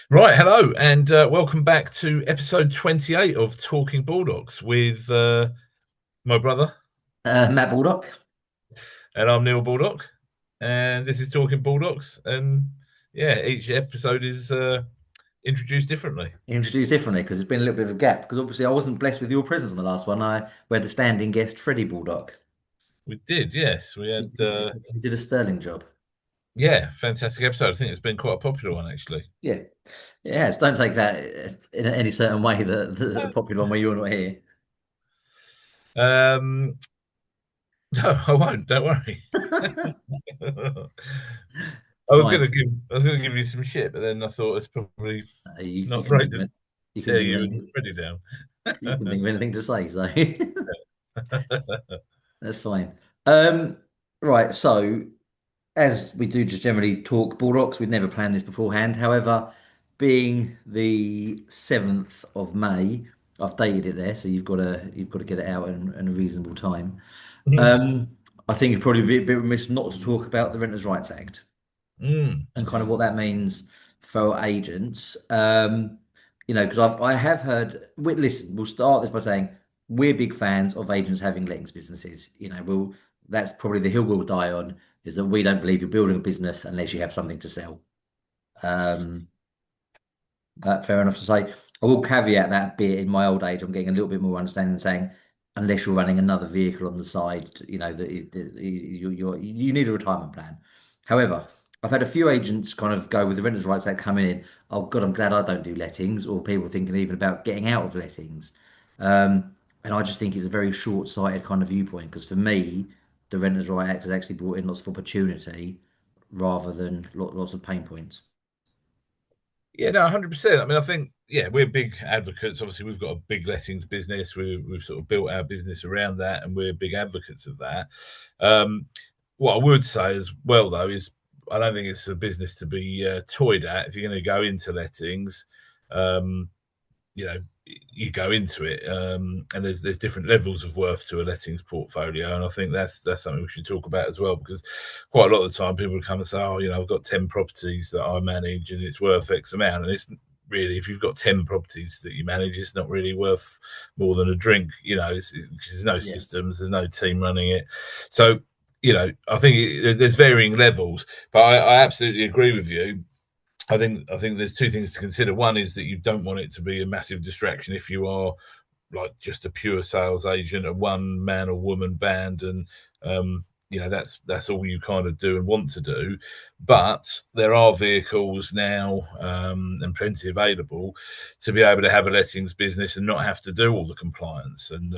Right, hello, and welcome back to episode 28 of Talking Baldocks with my brother, Matt Baldock, and I'm Neil Baldock, and this is Talking Baldocks, and yeah, each episode is introduced differently. introduced differently because there's been a little bit of a gap. Because obviously I wasn't blessed with your presence on the last one. We had the standing guest, Freddie Baldock. We did, yes, we had, He did a sterling job. yeah, fantastic episode. I think it's been quite a popular one actually. Yeah, it has. Don't take that in any certain way that the popular one where you're not here. Um, no, I won't. Don't worry. Fine. I was gonna give you some shit, but then I thought it's probably You not couldn't great think of to it. You couldn't tear think of you and anything. Freddie down. You couldn't think of anything to say. So that's fine. Right. So, as we do just generally talk Bulldogs, we'd never planned this beforehand. However, being the 7th of May, I've dated it there, so you've got to get it out in a reasonable time. Um, I think it'd probably be a bit remiss not to talk about the Renters' Rights Act Mm. and kind of what that means for agents. Because I have heard. Listen, we'll start this by saying we're big fans of agents having lettings businesses. That's probably the hill we'll die on, is that we don't believe you're building a business unless you have something to sell. Um, Fair enough to say. I will caveat that bit. In my old age, I'm getting a little bit more understanding, saying unless you're running another vehicle on the side, you need a retirement plan. However, I've had a few agents kind of go with the Renters' Rights Act coming in. Oh God, I'm glad I don't do lettings, or people thinking even about getting out of lettings. And I just think it's a very short-sighted kind of viewpoint because for me, the Renters' Rights Act has actually brought in lots of opportunity rather than lots of pain points. Yeah, no, 100%. I mean, I think, yeah, we're big advocates. Obviously, we've got a big lettings business. We've sort of built our business around that, and we're big advocates of that. Um, what I would say as well, though, is I don't think it's a business to be toyed at. If you're going to go into lettings, um, you know you go into it, and there's different levels of worth to a lettings portfolio, and I think that's something we should talk about as well, because quite a lot of the time people come and say, oh, I've got 10 properties that I manage and it's worth X amount, and it's really, if you've got 10 properties that you manage, it's not really worth more than a drink. There's no Yeah. systems, there's no team running it. So I think there's varying levels, but I absolutely agree with you. I think there's two things to consider. One is that you don't want it to be a massive distraction if you are like just a pure sales agent, a one man or woman band, and that's all you kind of do and want to do. But there are vehicles now, and plenty available, to be able to have a lettings business and not have to do all the compliance and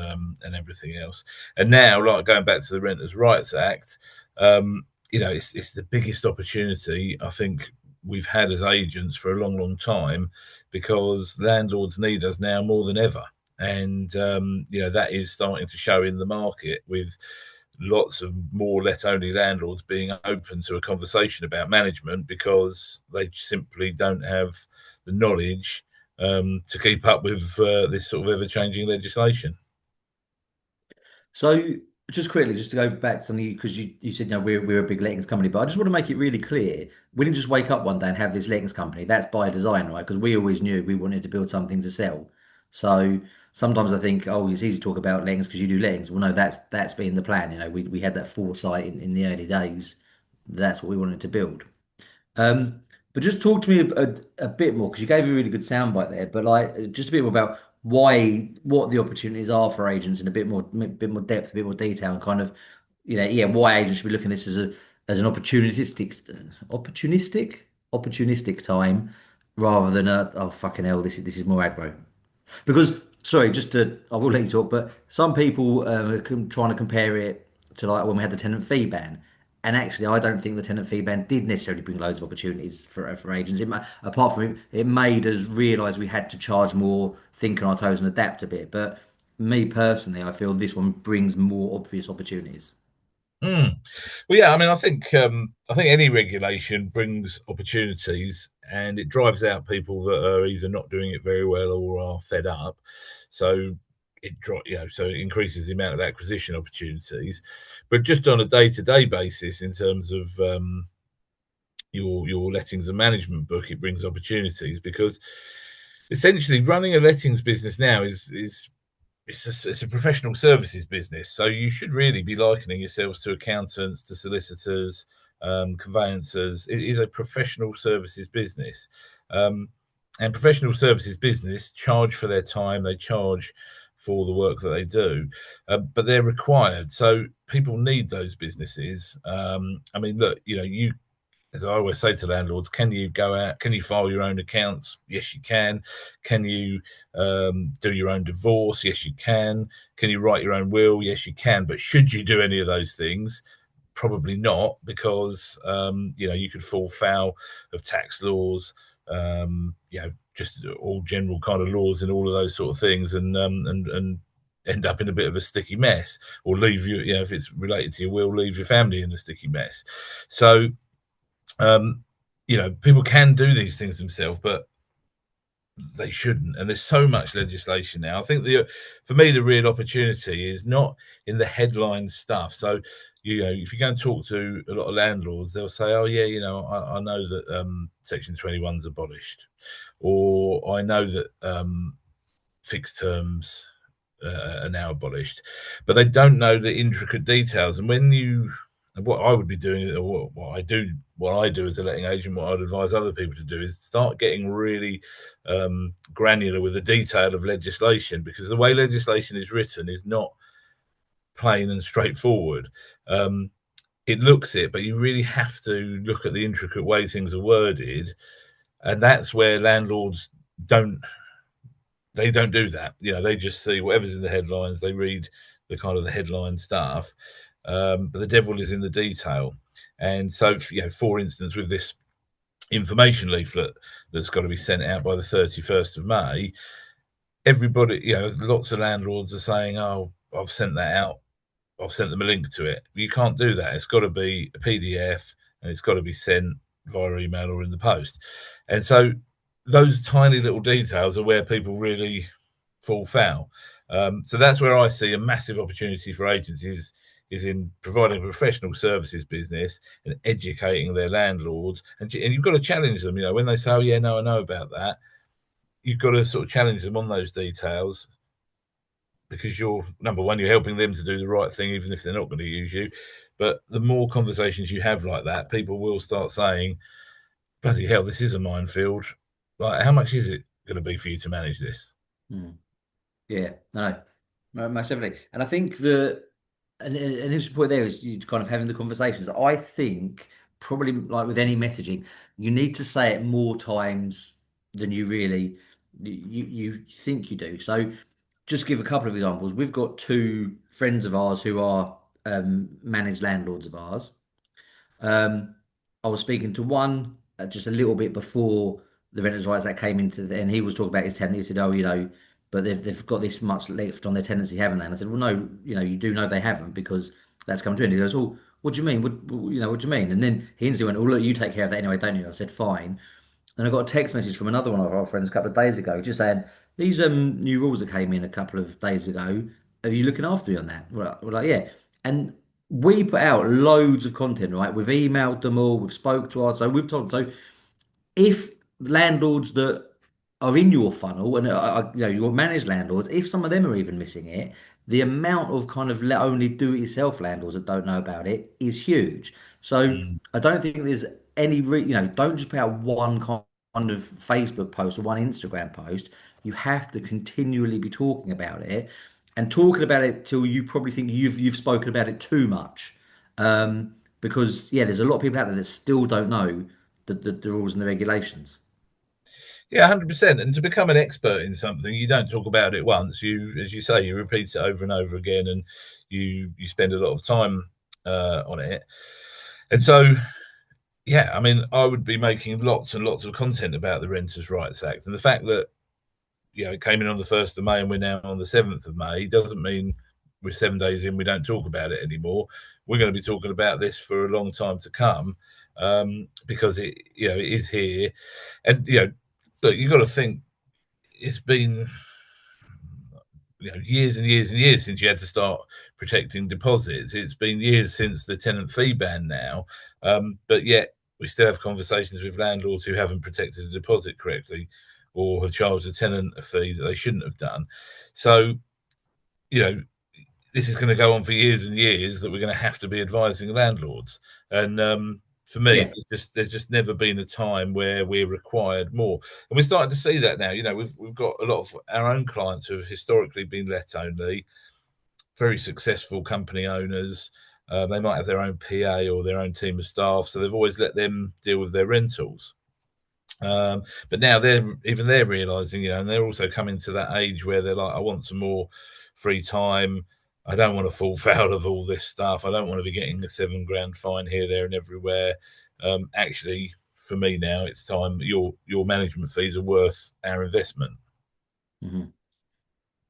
everything else. And now, like going back to the Renters' Rights Act, it's the biggest opportunity I think we've had as agents for a long, long time, because landlords need us now more than ever. And that is starting to show in the market, with lots of more let only landlords being open to a conversation about management, because they simply don't have the knowledge to keep up with this sort of ever changing legislation. So just quickly, just to go back to something because you said we're a big lettings company, but I just want to make it really clear we didn't just wake up one day and have this lettings company. That's by design, right? Because we always knew we wanted to build something to sell. So sometimes I think, oh, it's easy to talk about lettings because you do lettings. Well, no, that's been the plan. We had that foresight in the early days. That's what we wanted to build. Um, but just talk to me a bit more because you gave a really good soundbite there. But like, just a bit more about what the opportunities are for agents in a bit more depth, a bit more detail, and kind of, yeah, why agents should be looking at this as an opportunistic time rather than oh fucking hell, this is more aggro. Because, sorry, I will let you talk, but some people are trying to compare it to like when we had the tenant fee ban. And actually, I don't think the tenant fee ban did necessarily bring loads of opportunities for agents. Apart from it made us realise we had to charge more, think on our toes, and adapt a bit. But me personally, I feel this one brings more obvious opportunities. Mm. Well, yeah, I mean, I think any regulation brings opportunities, and it drives out people that are either not doing it very well or are fed up. So so it increases the amount of acquisition opportunities. But just on a day-to-day basis, in terms of your lettings and management book, it brings opportunities, because essentially running a lettings business now is it's a professional services business. So you should really be likening yourselves to accountants, to solicitors, conveyancers. It is a professional services business. Um, and professional services business charge for their time, they charge for the work that they do, but they're required. So people need those businesses. I mean, look, you, as I always say to landlords, can you go out? Can you file your own accounts? Yes, you can. Can you do your own divorce? Yes, you can. Can you write your own will? Yes, you can. But should you do any of those things? Probably not, because you could fall foul of tax laws, just all general kind of laws and all of those sort of things, and end up in a bit of a sticky mess, or leave if it's related to your will, leave your family in a sticky mess. So um, people can do these things themselves, but they shouldn't. And there's so much legislation now. I think for me, the real opportunity is not in the headline stuff. So, if you go and talk to a lot of landlords, they'll say, "Oh yeah, I know that Section 21's abolished, or I know that fixed terms are now abolished," but they don't know the intricate details. And what I would be doing, or what I do as a letting agent, what I'd advise other people to do, is start getting really granular with the detail of legislation, because the way legislation is written is not plain and straightforward. It looks it, but you really have to look at the intricate way things are worded, and that's where landlords don't don't do that. They just see whatever's in the headlines. They read the kind of the headline stuff, but the devil is in the detail. And so, for instance, with this information leaflet that's got to be sent out by the 31st of May, everybody, lots of landlords are saying, "Oh, I've sent that out. I've sent them a link to it." You can't do that. It's got to be a PDF, and it's got to be sent via email or in the post. And so those tiny little details are where people really fall foul. So that's where I see a massive opportunity for agencies, is in providing a professional services business and educating their landlords. And you've got to challenge them. When they say, "Oh yeah, no, I know about that," you've got to sort of challenge them on those details, because you're, number one, you're helping them to do the right thing, even if they're not going to use you. But the more conversations you have like that, people will start saying, "Bloody hell, this is a minefield. Like, how much is it going to be for you to manage this?" Hmm. Yeah, no, most definitely. And I think the and his point there is you kind of having the conversations. I think probably like with any messaging, you need to say it more times than you really you think you do. So just give a couple of examples. We've got two friends of ours who are managed landlords of ours. Um, I was speaking to one just a little bit before the Renters' Rights Act came into and he was talking about his tenant. He said, "Oh, but they've got this much left on their tenancy, haven't they?" And I said, "Well, no, you do know they haven't, because that's come to an end." He goes, "Oh, what do you mean? What do you mean?" And then he instantly went, "Oh, look, you take care of that anyway, don't you?" I said, "Fine." And I got a text message from another one of our friends a couple of days ago, just saying, "These new rules that came in a couple of days ago, are you looking after me on that?" We're like, "Yeah." And we put out loads of content, right? We've emailed them all, we've spoke to us, so we've told. So if landlords that are in your funnel and your managed landlords, if some of them are even missing it, the amount of kind of let only do it yourself landlords that don't know about it is huge. So Mm. I don't think there's any don't just put out one kind of Facebook post or one Instagram post. You have to continually be talking about it, and talking about it till you probably think you've spoken about it too much. Because yeah, there's a lot of people out there that still don't know the rules and the regulations. Yeah, 100%. And to become an expert in something, you don't talk about it once. As you say, you repeat it over and over again, and you spend a lot of time on it. And so, yeah, I mean, I would be making lots and lots of content about the Renters' Rights Act, and the fact that it came in on the 1st of May and we're now on the 7th of May doesn't mean we're 7 days in, we don't talk about it anymore. We're going to be talking about this for a long time to come, because it is here. And look, you've got to think, it's been years and years and years since you had to start protecting deposits. It's been years since the tenant fee ban now, but yet we still have conversations with landlords who haven't protected the deposit correctly or have charged a tenant a fee that they shouldn't have done. So, you know, this is going to go on for years and years that we're going to have to be advising landlords. And for me, Yeah. there's just never been a time where we're required more, and we're starting to see that now. You know, we've got a lot of our own clients who have historically been let only, very successful company owners. They might have their own PA or their own team of staff, so they've always let them deal with their rentals. But now they're realizing, you know, and they're also coming to that age where they're like, I want some more free time. I don't want to fall foul of all this stuff. I don't want to be getting a £7,000 fine here, there, and everywhere. Actually, for me now, it's time. Your management fees are worth our investment. Mhm.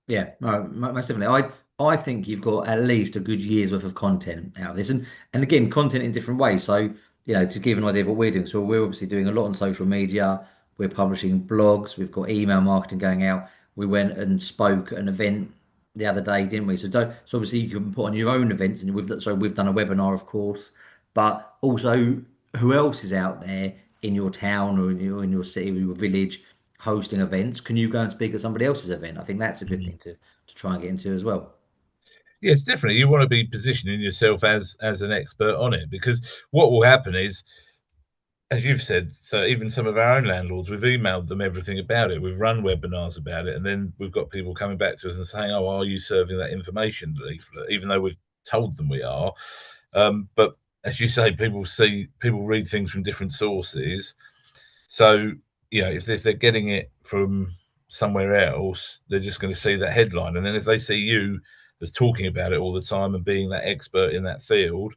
Yeah, no, most definitely. I think you've got at least a good year's worth of content out of this, and again, content in different ways. So, to give an idea of what we're doing, so we're obviously doing a lot on social media. We're publishing blogs. We've got email marketing going out. We went and spoke at an event the other day, didn't we? So obviously you can put on your own events, and we've done a webinar, of course, but also who else is out there in your town or in your city or your village hosting events? Can you go and speak at somebody else's event? I think that's a good Mm. thing to try and get into as well. Yes, definitely. You want to be positioning yourself as an expert on it, because what will happen is, as you've said, so even some of our own landlords, we've emailed them everything about it. We've run webinars about it, and then we've got people coming back to us and saying, "Oh, are you serving that information leaflet?" Even though we've told them we are. But as you say, people read things from different sources. So if they're getting it from somewhere else, they're just going to see that headline, and then if they see you as talking about it all the time and being that expert in that field,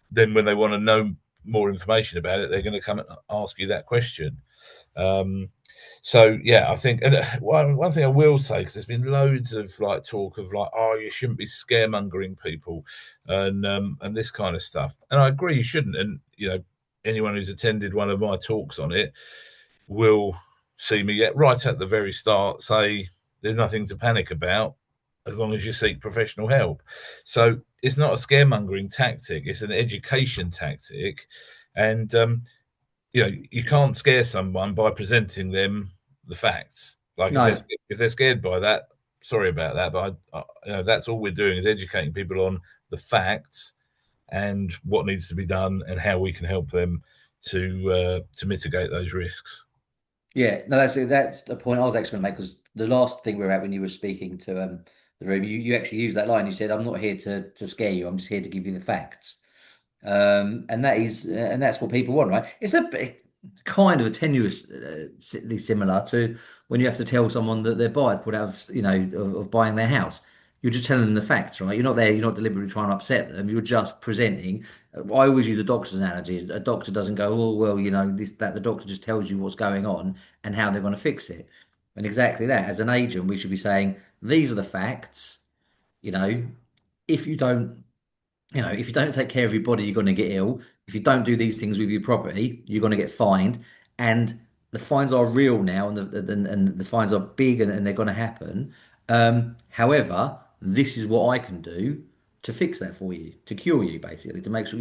then when they want to know more information about it, they're going to come and ask you that question. Um, so yeah, I think, and one thing I will say, because there's been loads of like talk of like, oh, you shouldn't be scaremongering people, and this kind of stuff, and I agree you shouldn't. And anyone who's attended one of my talks on it will see me right at the very start say there's nothing to panic about as long as you seek professional help. So it's not a scaremongering tactic; it's an education tactic, and you can't scare someone by presenting them the facts. Like No, if they're scared by that, sorry about that, but that's all we're doing is educating people on the facts and what needs to be done and how we can help them to mitigate those risks. yeah, no, that's the point I was actually going to make because the last thing we were at when you were speaking to the room, you actually used that line. You said, "I'm not here to scare you. I'm just here to give you the facts." And that's what people want, right? It's kind of tenuously similar to when you have to tell someone that their buyer's put out of buying their house. You're just telling them the facts, right? You're not there. You're not deliberately trying to upset them. You're just presenting. I always use the doctor's analogy. A doctor doesn't go, oh well, this that. The doctor just tells you what's going on and how they're going to fix it. And exactly that. As an agent, we should be saying these are the facts. You know, if you don't if you don't take care of your body, you're going to get ill. If you don't do these things with your property, you're going to get fined. And the fines are real now, and the fines are big, and they're going to happen. However, this is what I can do to fix that for you, to cure you, basically, to make sure.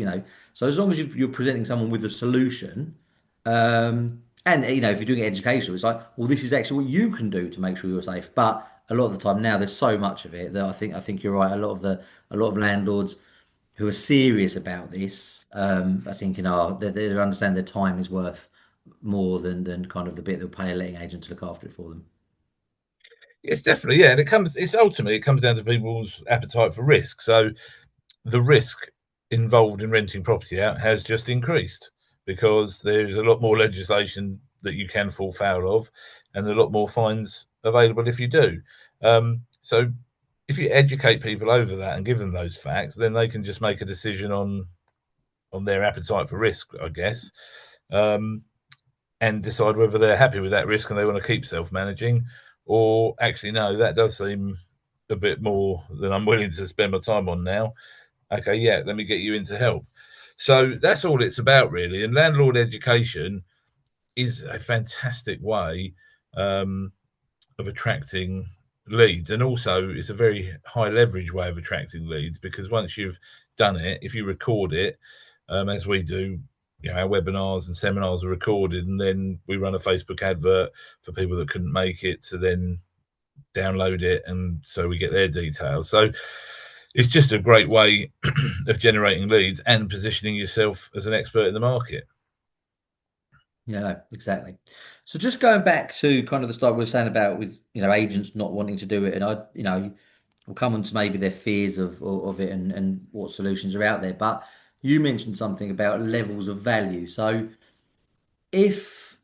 So as long as you're presenting someone with a solution, and if you're doing it educational, it's like, well, this is actually what you can do to make sure you're safe. But a lot of the time now, there's so much of it that I think you're right. A lot of landlords who are serious about this, I think, they understand their time is worth more than kind of the bit they'll pay a letting agent to look after it for them. It's definitely, yeah, and it comes down to people's appetite for risk. So the risk involved in renting property out has just increased because there's a lot more legislation that you can fall foul of, and a lot more fines available if you do. So if you educate people over that and give them those facts, then they can just make a decision on their appetite for risk, I guess, um, and decide whether they're happy with that risk and they want to keep self-managing, or actually no, that does seem a bit more than I'm willing to spend my time on now. Okay, yeah, let me get you into help. So that's all it's about, really. And landlord education is a fantastic way um, of attracting leads. And also, it's a very high leverage way of attracting leads because once you've done it, if you record it, as we do, our webinars and seminars are recorded, and then we run a Facebook advert for people that couldn't make it to then download it, and so we get their details. So it's just a great way of generating leads and positioning yourself as an expert in the market. Yeah, no, exactly. So just going back to kind of the start we were saying about with agents not wanting to do it, and we'll come on to maybe their fears of it and what solutions are out there. But you mentioned something about levels of value. If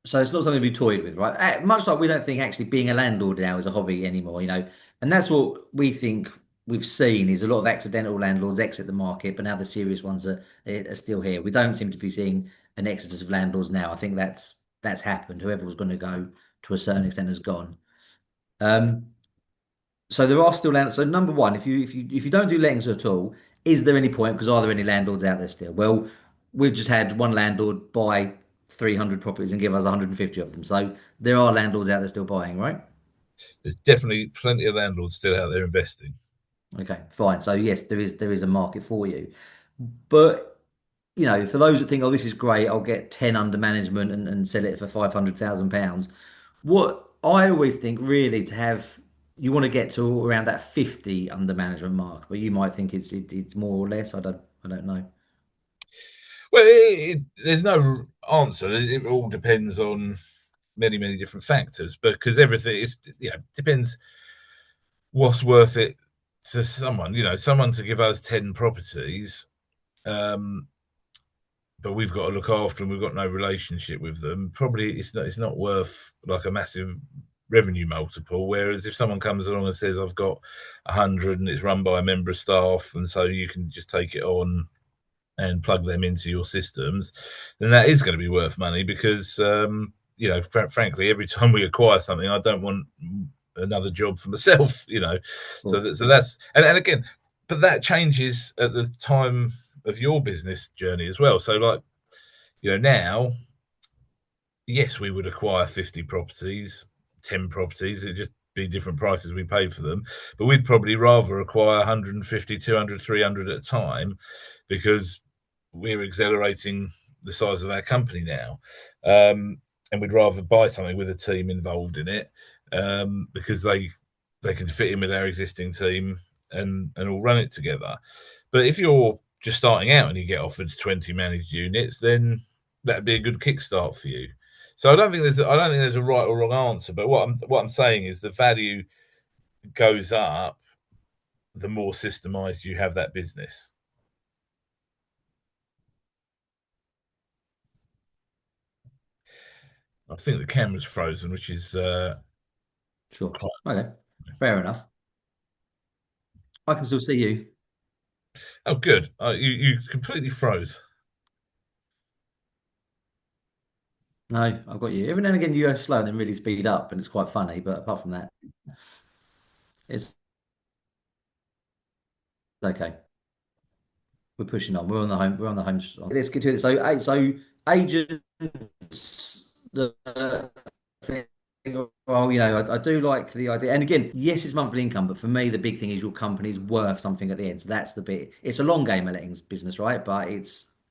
So it's not something to be toyed with, right? Much like we don't think actually being a landlord now is a hobby anymore, and that's what we think we've seen is a lot of accidental landlords exit the market, but now the serious ones are still here. We don't seem to be seeing an exodus of landlords now. I think that's happened. Whoever was going to go to a certain extent has gone. Um, so there are still landlords. So number one, if you don't do lettings at all, is there any point? Because are there any landlords out there still? Well, we've just had one landlord buy 300 properties and give us 150 of them. So there are landlords out there still buying, right? There's definitely plenty of landlords still out there investing. Okay, fine. So yes, there is a market for you. But for those that think, oh, this is great, I'll get 10 under management and sell it for £500,000. What I always think really to have you want to get to around that 50 under management mark, but you might think it's more or less. I don't know. Well, there's no answer. It all depends on many, many different factors, because everything is, depends what's worth it to someone. Someone to give us 10 properties, um, but we've got to look after them. We've got no relationship with them. Probably it's not worth like a massive revenue multiple. Whereas if someone comes along and says, I've got 100 and it's run by a member of staff, and so you can just take it on and plug them into your systems, then that is going to be worth money, because frankly, every time we acquire something, I don't want another job for myself. So Cool. that's and again, but that changes at the time of your business journey as well. So like, now, yes, we would acquire 50 properties, 10 properties. It'd just be different prices we paid for them. But we'd probably rather acquire 150, 200, 300 at a time, because we're accelerating the size of our company now. And we'd rather buy something with a team involved in it, because they can fit in with our existing team and all run it together. But if you're just starting out and you get offered 20 managed units, then that'd be a good kickstart for you. So I don't think there's a right or wrong answer. But what I'm saying is the value goes up the more systemized you have that business. I think the camera's frozen, which is Sure. quite. Okay. Fair enough. I can still see you. Oh, good. You completely froze. No, I've got you. Every now and again you go slow and then really speed up, and it's quite funny. But apart from that, it's okay. We're pushing on. We're on the home. We're on the home. Let's get to it. So agents, the thing. Well, I do like the idea. And again, yes, it's monthly income, but for me, the big thing is your company's worth something at the end. So that's the bit. It's a long game, a lettings business, right? But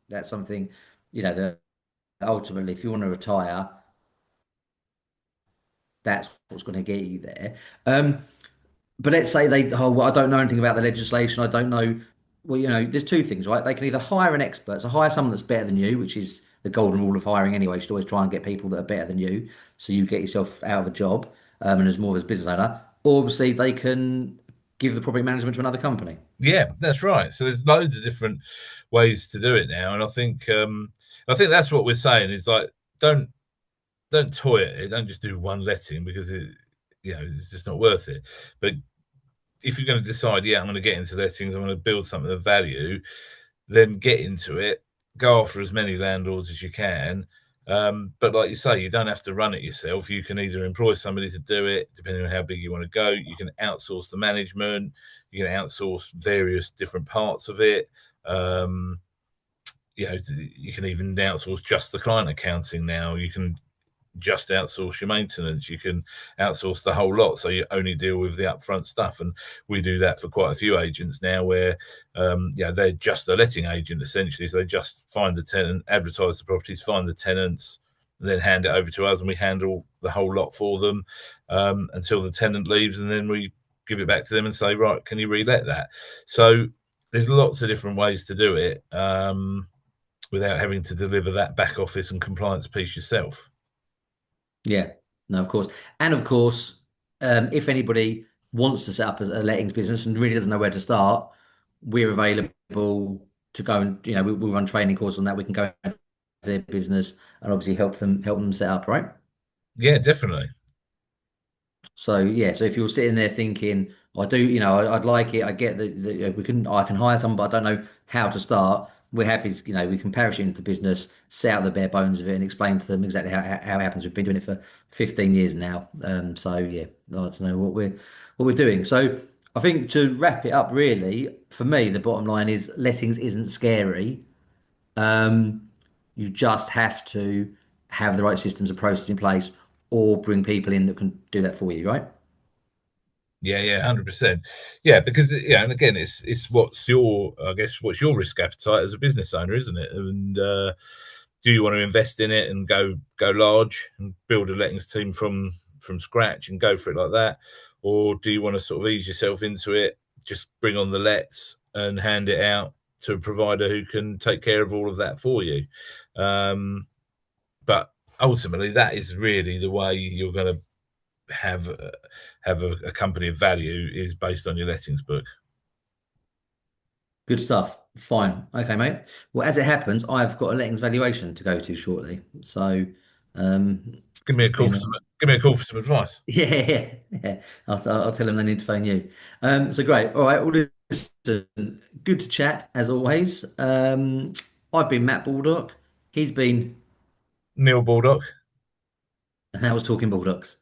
that's something, that ultimately, if you want to retire, that's what's going to get you there. But let's say well, I don't know anything about the legislation. I don't know. Well, there's two things, right? They can either hire an expert, so hire someone that's better than you, which is the golden rule of hiring anyway. You should always try and get people that are better than you, so you get yourself out of a job, and as more of a business owner. Or obviously, they can give the property management to another company. Yeah, that's right. So there's loads of different ways to do it now, and I think that's what we're saying is like, don't don't toy at it. Don't just do one letting, because it's just not worth it. But if you're going to decide, yeah, I'm going to get into lettings, I'm going to build something of value, then get into it. Go after as many landlords as you can. But like you say, you don't have to run it yourself. You can either employ somebody to do it, depending on how big you want to go. You can outsource the management. You can outsource various different parts of it. You can even outsource just the client accounting now. You can just outsource your maintenance. You can outsource the whole lot, so you only deal with the upfront stuff. And we do that for quite a few agents now, where yeah, they're just a letting agent essentially. So they just find the tenant, advertise the properties, find the tenants, and then hand it over to us, and we handle the whole lot for them until the tenant leaves, and then we give it back to them and say, right, can you relet that? So there's lots of different ways to do it without having to deliver that back office and compliance piece yourself. Yeah, no, of course. And of course, if anybody wants to set up a lettings business and really doesn't know where to start, we're available to go and, we run training courses on that. We can go into their business and obviously help them set up, right? Yeah, definitely. So yeah, so if you're sitting there thinking, I do, I'd like it. I get that I can hire someone, but I don't know how to start. We're happy to, we can parachute into the business, set out the bare bones of it, and explain to them exactly how it happens. We've been doing it for 15 years now. So yeah, I don't know what we're doing. So I think to wrap it up, really, for me, the bottom line is lettings isn't scary. Um, you just have to have the right systems and processes in place, or bring people in that can do that for you, right? Yeah, yeah, 100%. Yeah, because yeah, and again, it's what's your, I guess, what's your risk appetite as a business owner, isn't it? And do you want to invest in it and go large and build a lettings team from scratch and go for it like that, or do you want to sort of ease yourself into it, just bring on the lets and hand it out to a provider who can take care of all of that for you? Um, but ultimately, that is really the way you're going to have a company of value is based on your lettings book. Good stuff. Fine. Okay, mate. Well, as it happens, I've got a lettings valuation to go to shortly. So, Give me a it's call been for some. Give me a call for some advice. yeah, yeah. I'll tell them they need to phone you. So great. All right. Well, listen, good to chat as always. I've been Matt Baldock. He's been, Neil Baldock. and that was Talking Baldocks.